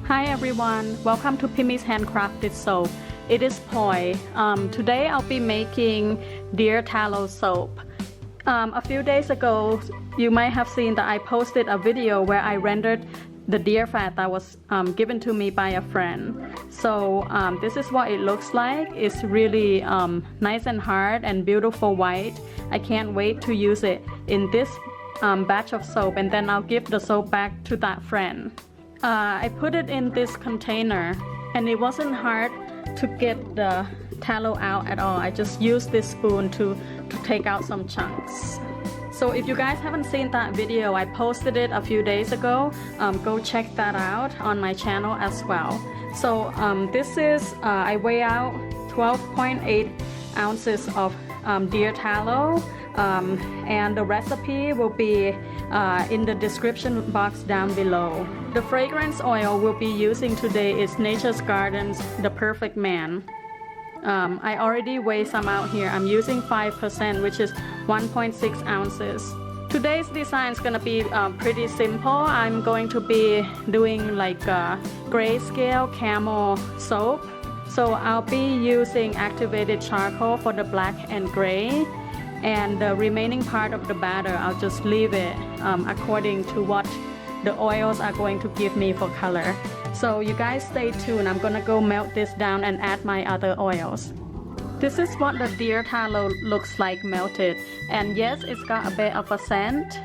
Hi everyone, welcome to Pimmy's Handcrafted Soap. It is Poi. Today I'll be making Deer Tallow soap. A few days ago, you might have seen that I posted a video where I rendered the deer fat that was given to me by a friend. So this is what it looks like. It's really nice and hard and beautiful white. I can't wait to use it in this batch of soap, and then I'll give the soap back to that friend. I put it in this container and it wasn't hard to get the tallow out at all. I just used this spoon to take out some chunks. So if you guys haven't seen that video, I posted it a few days ago. Go check that out on my channel as well. So this is, I weigh out 12.8 ounces of deer tallow. And the recipe will be in the description box down below. The fragrance oil we'll be using today is Nature's Garden's The Perfect Man. I already weigh some out here. I'm using 5%, which is 1.6 ounces. Today's design is gonna be pretty simple. I'm going to be doing like a Grayscale Camo soap. So I'll be using activated charcoal for the black and gray. And the remaining part of the batter, I'll just leave it according to what the oils are going to give me for color. So you guys stay tuned. I'm gonna go melt this down and add my other oils. This is what the deer tallow looks like melted. And yes, it's got a bit of a scent.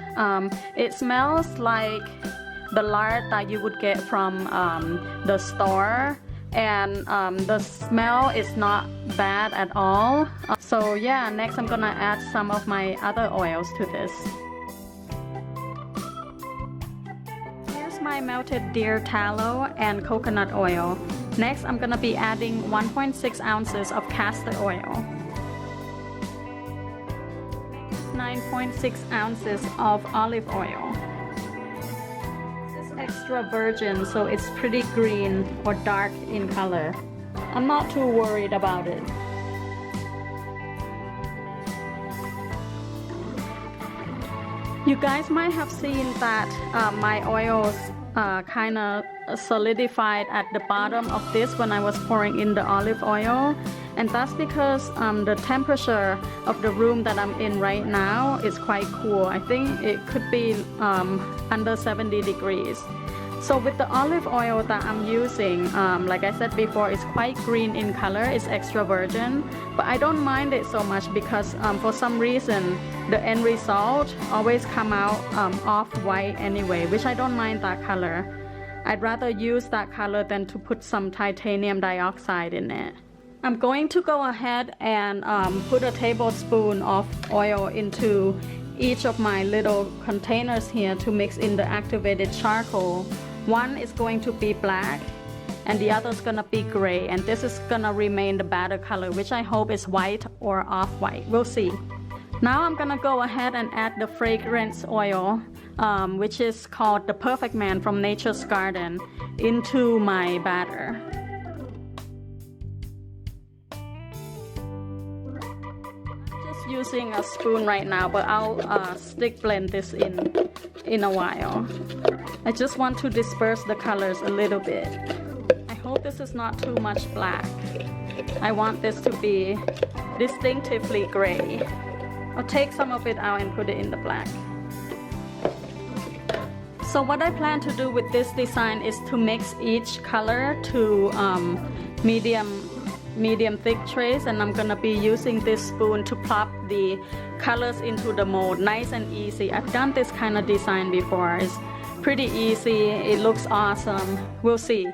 It smells like the lard that you would get from the store. And the smell is not bad at all. So yeah, next I'm gonna add some of my other oils to this. Here's my melted deer tallow and coconut oil. Next I'm gonna be adding 1.6 ounces of castor oil, 9.6 ounces of olive oil. Extra virgin, so it's pretty green or dark in color. I'm not too worried about it. You guys might have seen that my oils kind of solidified at the bottom of this when I was pouring in the olive oil, and that's because the temperature of the room that I'm in right now is quite cool. I think it could be under 70 degrees. So with the olive oil that I'm using, like I said before, it's quite green in color. It's extra virgin, but I don't mind it so much because for some reason the end result always come out off-white anyway, which I don't mind that color. I'd rather use that color than to put some titanium dioxide in it. I'm going to go ahead and put a tablespoon of oil into each of my little containers here to mix in the activated charcoal. One is going to be black and the other is gonna be gray, and this is gonna remain the batter color, which I hope is white or off-white. We'll see. Now I'm gonna go ahead and add the fragrance oil, which is called The Perfect Man from Nature's Garden, into my batter. Using a spoon right now, but I'll stick blend this in a while. I just want to disperse the colors a little bit. I hope this is not too much black. I want this to be distinctively gray. I'll take some of it out and put it in the black. So what I plan to do with this design is to mix each color to medium thick trays, and I'm gonna be using this spoon to plop the colors into the mold. Nice and easy. I've done this kind of design before. It's pretty easy. It looks awesome. We'll see.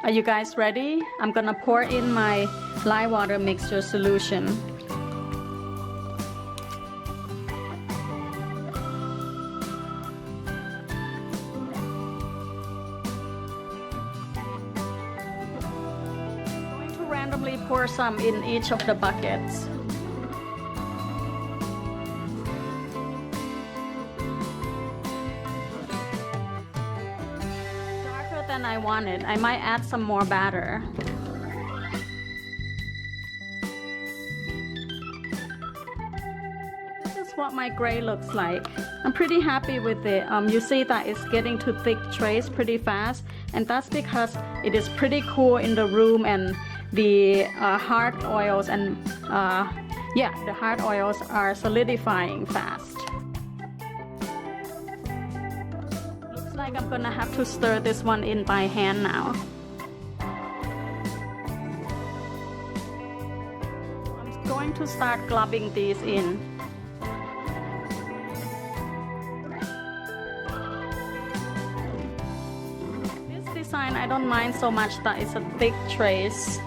Are you guys ready? I'm gonna pour in my lye water mixture solution. Randomly pour some in each of the buckets. Darker than I wanted. I might add some more batter. This is what my gray looks like. I'm pretty happy with it. You see that it's getting to thick trace pretty fast, and that's because it is pretty cool in the room, and the hard oils and the hard oils are solidifying fast. Looks like I'm gonna have to stir this one in by hand now. I'm going to start globbing these in. This design I don't mind so much that it's a thick trace.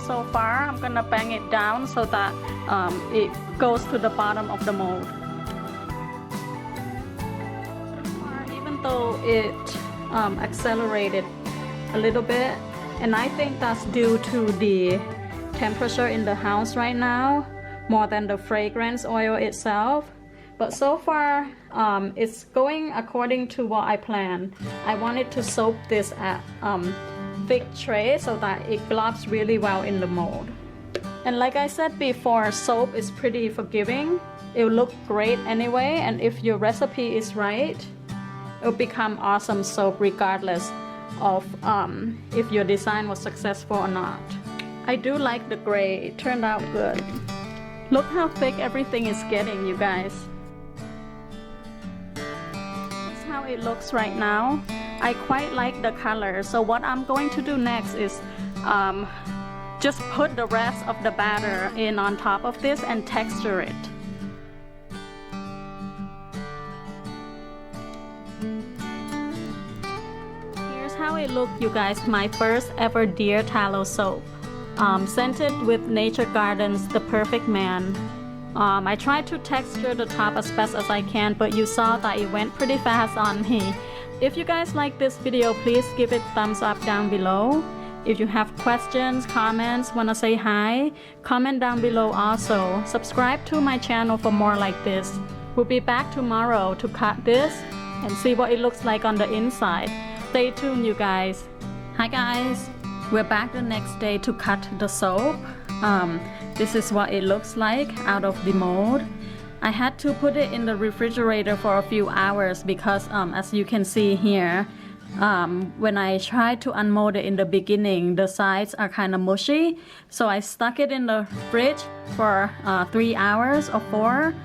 So far, I'm gonna bang it down so that it goes to the bottom of the mold. Even though it accelerated a little bit, and I think that's due to the temperature in the house right now more than the fragrance oil itself. But so far, it's going according to what I planned. I wanted to soak this at thick tray so that it globs really well in the mold. And like I said before, soap is pretty forgiving. It will look great anyway, and if your recipe is right, it will become awesome soap regardless of if your design was successful or not. I do like the gray. It turned out good. Look how thick everything is getting, you guys. That's how it looks right now. I quite like the color, so what I'm going to do next is just put the rest of the batter in on top of this and texture it. Here's how it looked, you guys. My first ever Deer Tallow soap, scented with Nature Garden's The Perfect Man. I tried to texture the top as best as I can, but you saw that it went pretty fast on me. If you guys like this video, please give it thumbs up down below. If you have questions, comments, wanna say hi, comment down below also. Subscribe to my channel for more like this. We'll be back tomorrow to cut this and see what it looks like on the inside. Stay tuned, you guys. Hi guys, we're back the next day to cut the soap. This is what it looks like out of the mold. I had to put it in the refrigerator for a few hours because as you can see here, when I tried to unmold it in the beginning, the sides are kind of mushy. So I stuck it in the fridge for 3 hours or 4.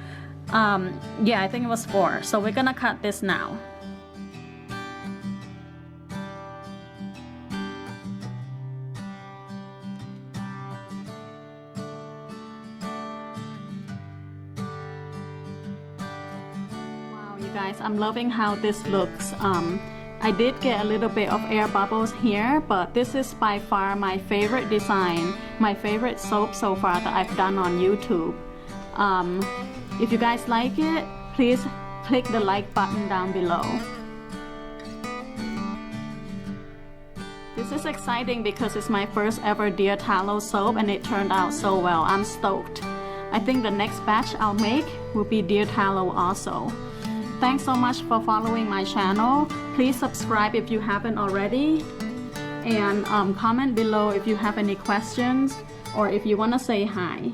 Yeah, I think it was 4. So we're gonna cut this now. Guys, I'm loving how this looks. I did get a little bit of air bubbles here, but this is by far my favorite design, my favorite soap so far that I've done on YouTube. If you guys like it, please click the like button down below. This is exciting because it's my first ever Deer Tallow soap and it turned out so well. I'm stoked. I think the next batch I'll make will be Deer Tallow also. Thanks so much for following my channel. Please subscribe if you haven't already. And comment below if you have any questions or if you want to say hi.